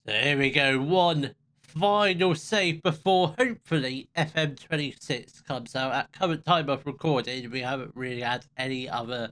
So here we go. One final save before hopefully FM26 comes out. At current time of recording, we haven't really had any other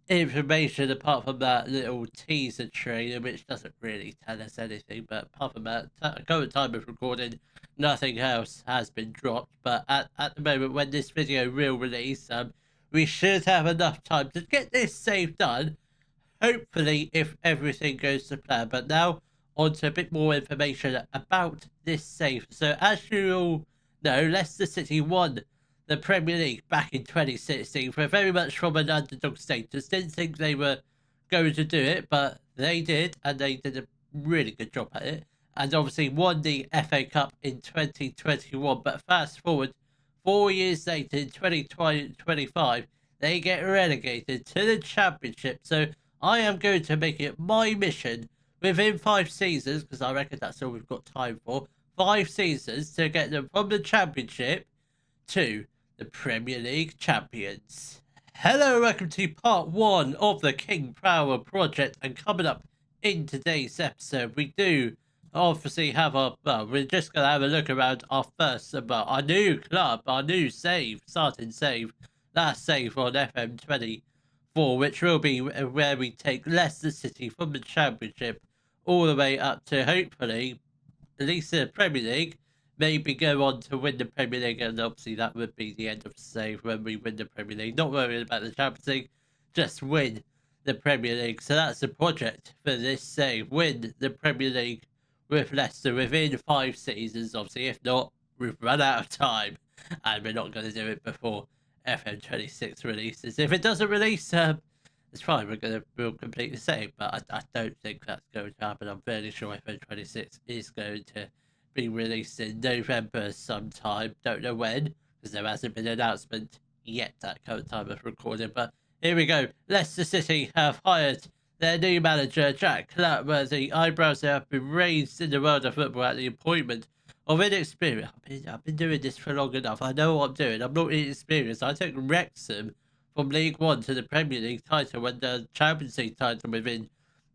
information apart from that little teaser trailer, which doesn't really tell us anything. But apart from that, at current time of recording, nothing else has been dropped. But at the moment, when this video will release, we should have enough time to get this save done. Hopefully, if everything goes to plan. But now, on to a bit more information about this save. So, as you all know, Leicester City won the Premier League back in 2016 for very much from an underdog status. Didn't think they were going to do it, but they did, and they did a really good job at it. And obviously won the FA Cup in 2021. But fast forward 4 years later, in 2025, they get relegated to the Championship. So I am going to make it my mission within 5 seasons, because I reckon that's all we've got time for, 5 seasons to get them from the Championship to the Premier League champions. Hello, welcome to part 1 of the King Power project, and coming up in today's episode, we do obviously have we're just going to have a look around our first, our new club, our new starting save, last save on FM24, which will be where we take Leicester City from the Championship all the way up to hopefully at least the Premier League, maybe go on to win the Premier League, and obviously that would be the end of the save when we win the Premier League. Not worrying about the Champions League, just win the Premier League. So that's the project for this save, win the Premier League with Leicester within 5 seasons. Obviously, if not, we've run out of time, and we're not going to do it before FM26 releases. If it doesn't release, it's fine. We'll complete the same, but I don't think that's going to happen. I'm fairly sure FM26 is going to be released in November sometime. Don't know when, because there hasn't been an announcement yet at current time of recording. But here we go. Leicester City have hired their new manager, Jack Clatworthy. Eyebrows have been raised in the world of football at the appointment of inexperienced. I've been doing this for long enough. I know what I'm doing. I'm not inexperienced. I took Wrexham from League One to the Premier League title and the Champions League title within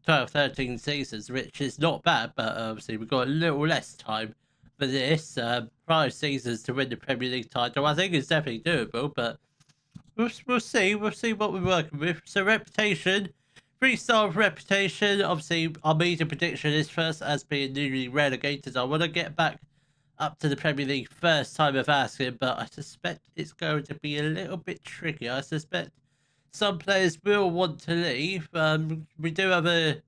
12-13 seasons, which is not bad, but obviously we've got a little less time for this. 5 seasons to win the Premier League title, I think it's definitely doable, but we'll see. We'll see what we're working with. So reputation, 3-star reputation. Obviously, our media prediction is first as being newly relegated. I want to get back up to the Premier League first time of asking, but I suspect it's going to be a little bit tricky. I suspect some players will want to leave. We do have a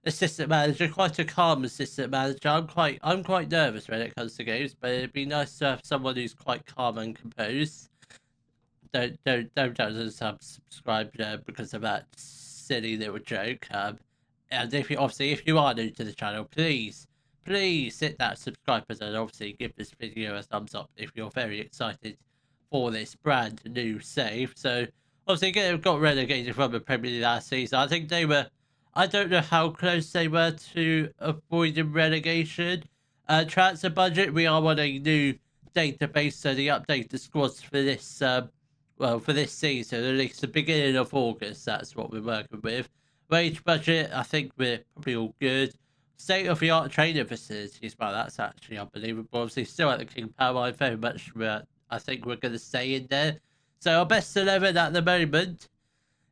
assistant manager, quite a calm assistant manager. I'm quite nervous when it comes to games, but it'd be nice to have someone who's quite calm and composed. Don't unsubscribe because of that silly little joke. And if you are new to the channel, please hit that subscribe button and obviously give this video a thumbs up if you're very excited for this brand new save. So obviously got relegated from the Premier League last season. I think they were, I don't know how close they were to avoiding relegation. Transfer budget, we are on a new database, so they update the squads for this for this season, at least the beginning of August. That's what we're working with. Wage budget, I think we're probably all good. State-of-the-art training facilities, well, that's actually unbelievable. Obviously, still at the King Power, very much, I think we're going to stay in there. So our best 11 at the moment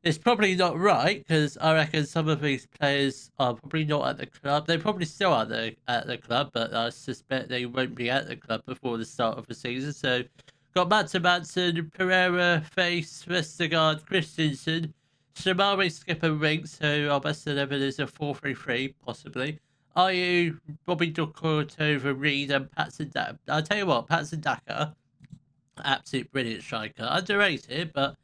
is probably not right, because I reckon some of these players are probably not at the club. They probably still are at the club, but I suspect they won't be at the club before the start of the season. So got Manson, Pereira, Face, Vestergaard, Christensen, Shamari, Skipper, Ring. So our best 11 is a 4-3-3, possibly. Ayew, Bobby Ducourtova, Reed, and Patson Daka. I'll tell you what, Patson Daka, absolute brilliant striker. Underrated, but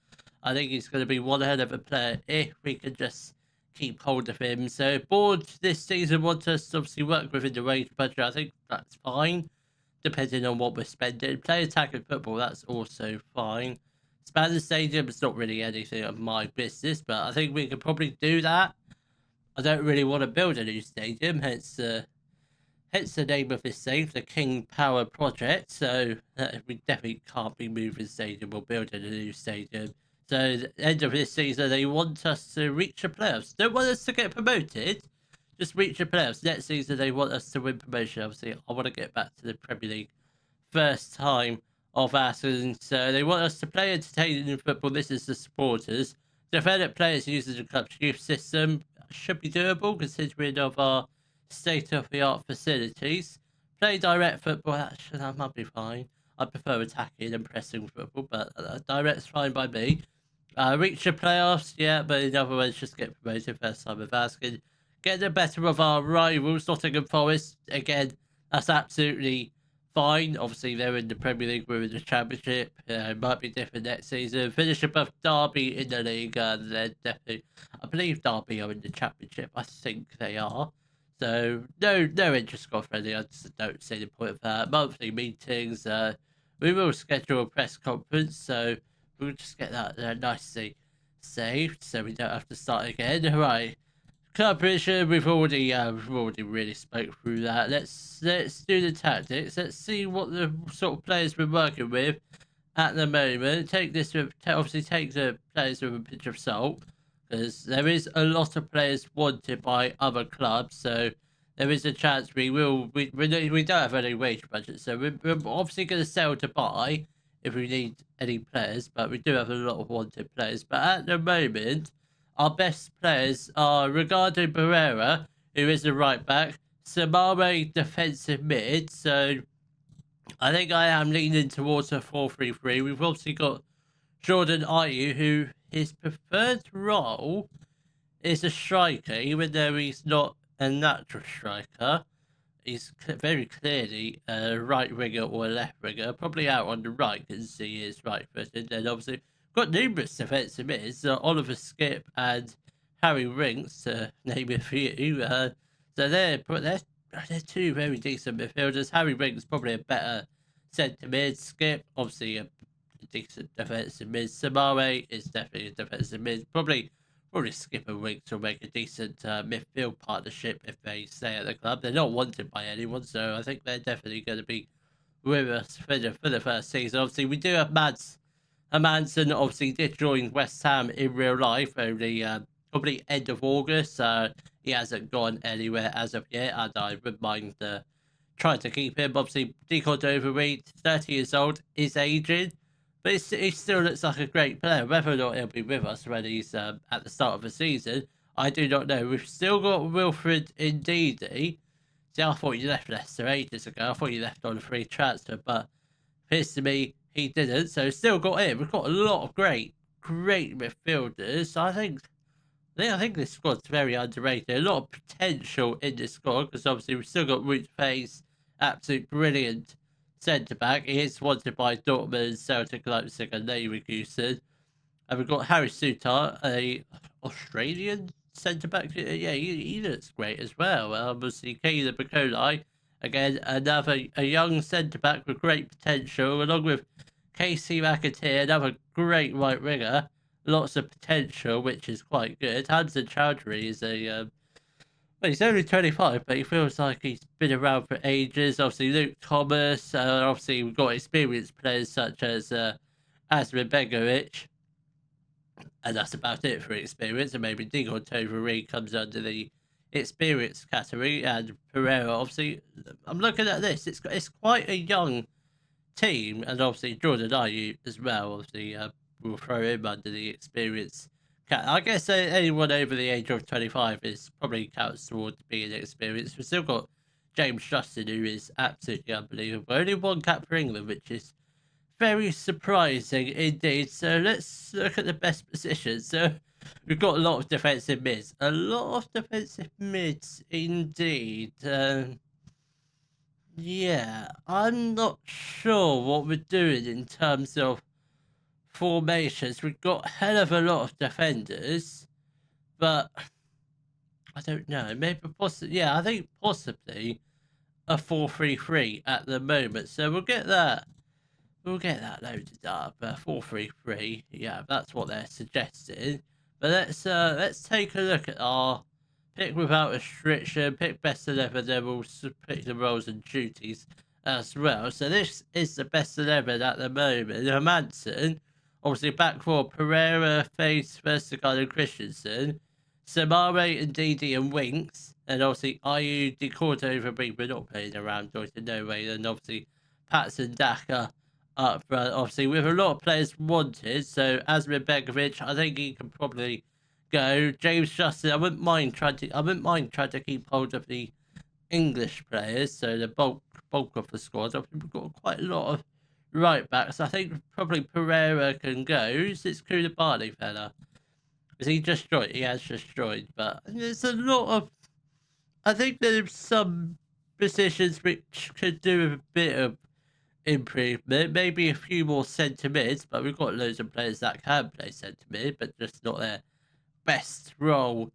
I think he's going to be one hell of a player if we can just keep hold of him. So board this season want us to obviously work within the wage budget. I think that's fine, depending on what we're spending. Play attacking football, that's also fine. Expand the stadium, it's not really anything of my business, but I think we could probably do that. I don't really want to build a new stadium, hence the name of this save, the King Power project. So we definitely can't be moving stadium or building a new stadium. So at the end of this season, they want us to reach the playoffs. Don't want us to get promoted, just reach the playoffs. Next season, they want us to win promotion. Obviously, I want to get back to the Premier League first time of our season. So they want us to play entertaining football. This is the supporters. Develop players using the club's youth system should be doable considering of our state-of-the-art facilities. Play direct football, that might be fine. I prefer attacking and pressing football, but direct's fine by me. Reach the playoffs, yeah, but in other words, just get promoted first time of asking. Get the better of our rivals, Nottingham Forest. Again, that's absolutely fine. Obviously, they're in the Premier League, we're in the Championship. It might be different next season. Finish above Derby in the league, and then definitely, I believe Derby are in the Championship. I think they are. So no interest got friendly. I just don't see the point of that. Monthly meetings. We will schedule a press conference, so we'll just get that nicely saved, so we don't have to start again. Right. Collaboration, we've already really spoke through that. Let's do the tactics. Let's see what the sort of players we're working with at the moment. Obviously take the players with a pinch of salt, because there is a lot of players wanted by other clubs. So there is a chance we don't have any wage budget, so we're obviously going to sell to buy if we need any players, but we do have a lot of wanted players. But at the moment, our best players are Ricardo Barrera, who is the right back, Samare defensive mid. So I think I am leaning towards a 4-3-3. We've obviously got Jordan Ayew, who his preferred role is a striker, even though he's not a natural striker. He's very clearly a right winger or a left winger, probably out on the right because he is right footed. And obviously, got numerous defensive mids, Oliver Skip and Harry Winks, to name a few. So they're two very decent midfielders. Harry Winks probably a better centre mid. Skip, obviously a decent defensive mid. Samare is definitely a defensive mid. Probably Skip and Winks will make a decent midfield partnership if they stay at the club. They're not wanted by anyone, so I think they're definitely going to be with us for the first season. Obviously, we do have Manson. Obviously, did join West Ham in real life only probably end of August. He hasn't gone anywhere as of yet, and I would mind trying to keep him. Obviously, Deco overweight, 30 years old, is aging. But he still looks like a great player. Whether or not he'll be with us when he's at the start of the season, I do not know. We've still got Wilfred Ndidi. See, I thought you left Leicester ages ago. I thought you left on a free transfer, but appears to me he didn't. So still got him. We've got a lot of great midfielders. I think this squad's very underrated. A lot of potential in this squad because obviously we've still got Root Face, absolute brilliant centre back. He is wanted by Dortmund, Celtic, Leipzig, and Leverkusen. And we've got Harry Sutar, a Australian centre back. Yeah, he looks great as well. Obviously, Kayla Bacolai, again a young centre back with great potential, along with Casey McAteer, another great right winger. Lots of potential, which is quite good. Hamza Chowdhury is he's only 25, but he feels like he's been around for ages. Obviously, Luke Thomas. Obviously, we've got experienced players such as Asmin Begovic. And that's about it for experience. And maybe Digon Tovary comes under the experience category. And Pereira, obviously, I'm looking at this. It's quite a young team. And obviously, Jordan Ayew as well. Obviously, we'll throw him under the experience. I guess anyone over the age of 25 is probably counts towards being experienced. We've still got James Justin, who is absolutely unbelievable. Only one cap for England, which is very surprising indeed. So let's look at the best positions. So we've got a lot of defensive mids. A lot of defensive mids indeed. Yeah, I'm not sure what we're doing in terms of formations. We've got a hell of a lot of defenders, but I don't know. Maybe possibly, yeah, I think possibly a 4-3-3 at the moment. So we'll get that loaded up. 4-3-3. Yeah, that's what they're suggesting. But let's take a look at our pick without restriction, pick best 11, then we'll pick the roles and duties as well. So this is the best 11 at the moment. Hermansen, obviously back for Pereira, Face, Vestergaard and Christensen. Samare and Didi and Winks, and obviously Ayu, Decordo, we're not playing around Joyce, no way, and obviously Pats and Daka up front, obviously with a lot of players wanted. So Asmir Begovic, I think he can probably go. James Justin, I wouldn't mind trying to keep hold of the English players, so the bulk of the squad. We've got quite a lot of right backs. I think probably Pereira can go. Who's this Koulibaly fella? Is he just joined? He has just joined, but there's a lot of. I think there's some positions which could do a bit of improvement. Maybe a few more centre mids, but we've got loads of players that can play centre mid, but just not their best role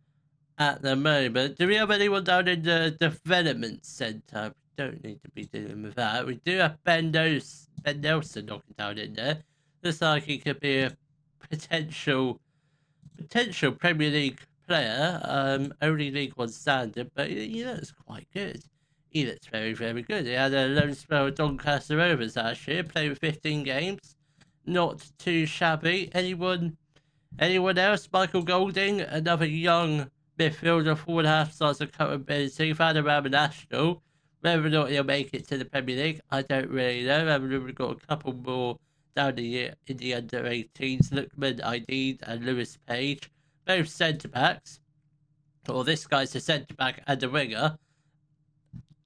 at the moment. Do we have anyone down in the development centre? We don't need to be dealing with that. We do have Ben Nelson knocking down in there. Looks like he could be a potential Premier League player. Only League One standard, but he looks quite good. He looks very, very good. He had a loan spell with Doncaster Rovers last year, played with 15 games. Not too shabby. Anyone else? Michael Golding, another young midfielder, 4.5 stars of current ability, found around the national. Whether or not he'll make it to the Premier League, I don't really know. We've got a couple more down in the under 18s. Lookman, Aidid, and Lewis Page, both centre backs. Or this guy's a centre back and a winger.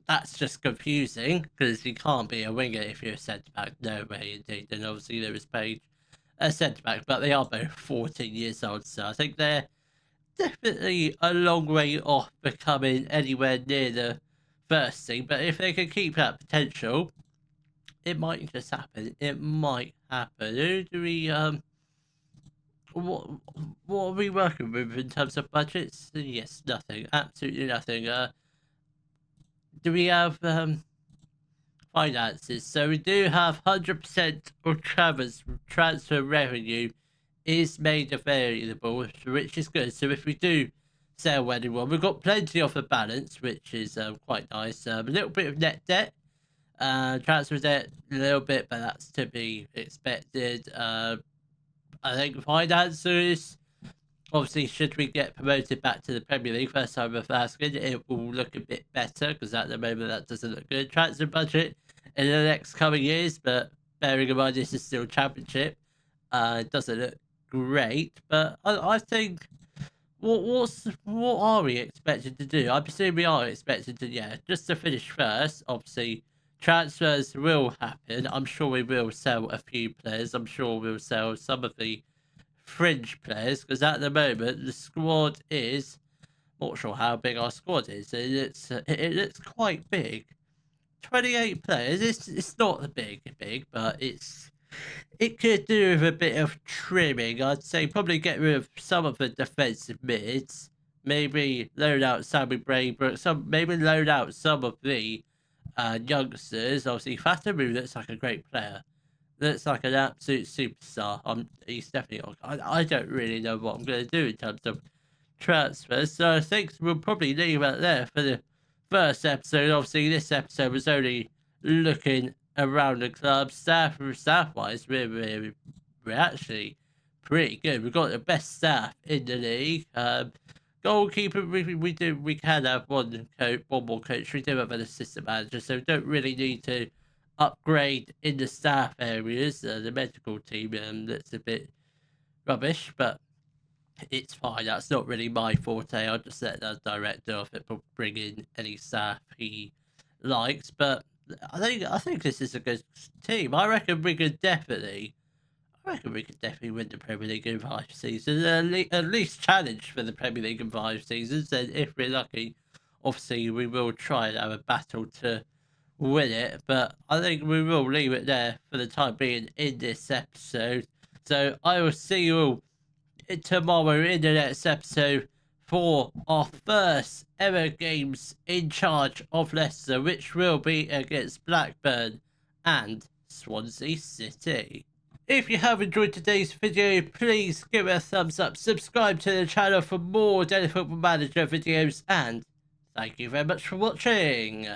That's just confusing because you can't be a winger if you're a centre back. No way, indeed. And obviously Lewis Page, a centre back, but they are both 14 years old, so I think they're definitely a long way off becoming anywhere near the first team. But if they can keep that potential, it might just happen. It might happen. Who do we what are we working with in terms of budgets? Yes, nothing. Absolutely nothing. Do we have finances? So we do have 100% of transfer revenue is made available, which is good. So if we do sell anyone, we've got plenty off the balance, which is quite nice. A little bit of net debt, transfer debt a little bit, but that's to be expected. I think finances, obviously, should we get promoted back to the Premier League, first time of asking, it will look a bit better because at the moment that doesn't look good. Transfer budget in the next coming years, but bearing in mind this is still Championship, it doesn't look great. But I think what are we expected to do? I presume we are expected to just to finish first. Obviously, transfers will happen. I'm sure we will sell a few players. I'm sure we'll sell some of the fringe players because at the moment the squad is not sure how big our squad is. It looks quite big. 28 players. It's not big, but it could do with a bit of trimming. I'd say probably get rid of some of the defensive mids. Maybe loan out Sammy Braybrook. Maybe loan out some of the youngsters. Obviously, Fatamu looks like a great player. Looks like an absolute superstar. He's definitely. I don't really know what I'm going to do in terms of transfers. So I think we'll probably leave it there for the first episode. Obviously, this episode was only looking around the club. Staff-wise, we're actually pretty good. We've got the best staff in the league. Goalkeeper, we can have one more coach. We do have an assistant manager, so we don't really need to upgrade in the staff areas. The medical team that's a bit rubbish, but it's fine. That's not really my forte. I'll just let the director of it bring in any staff he likes. But I think this is a good team. I reckon we could definitely win the Premier League in 5 seasons. At least challenge for the Premier League in 5 seasons. And if we're lucky, obviously we will try and have a battle to win it. But I think we will leave it there for the time being in this episode. So I will see you all tomorrow in the next episode for our first ever games in charge of Leicester, which will be against Blackburn and Swansea City. If you have enjoyed today's video, please give it a thumbs up, subscribe to the channel for more Daily Football Manager videos, and thank you very much for watching.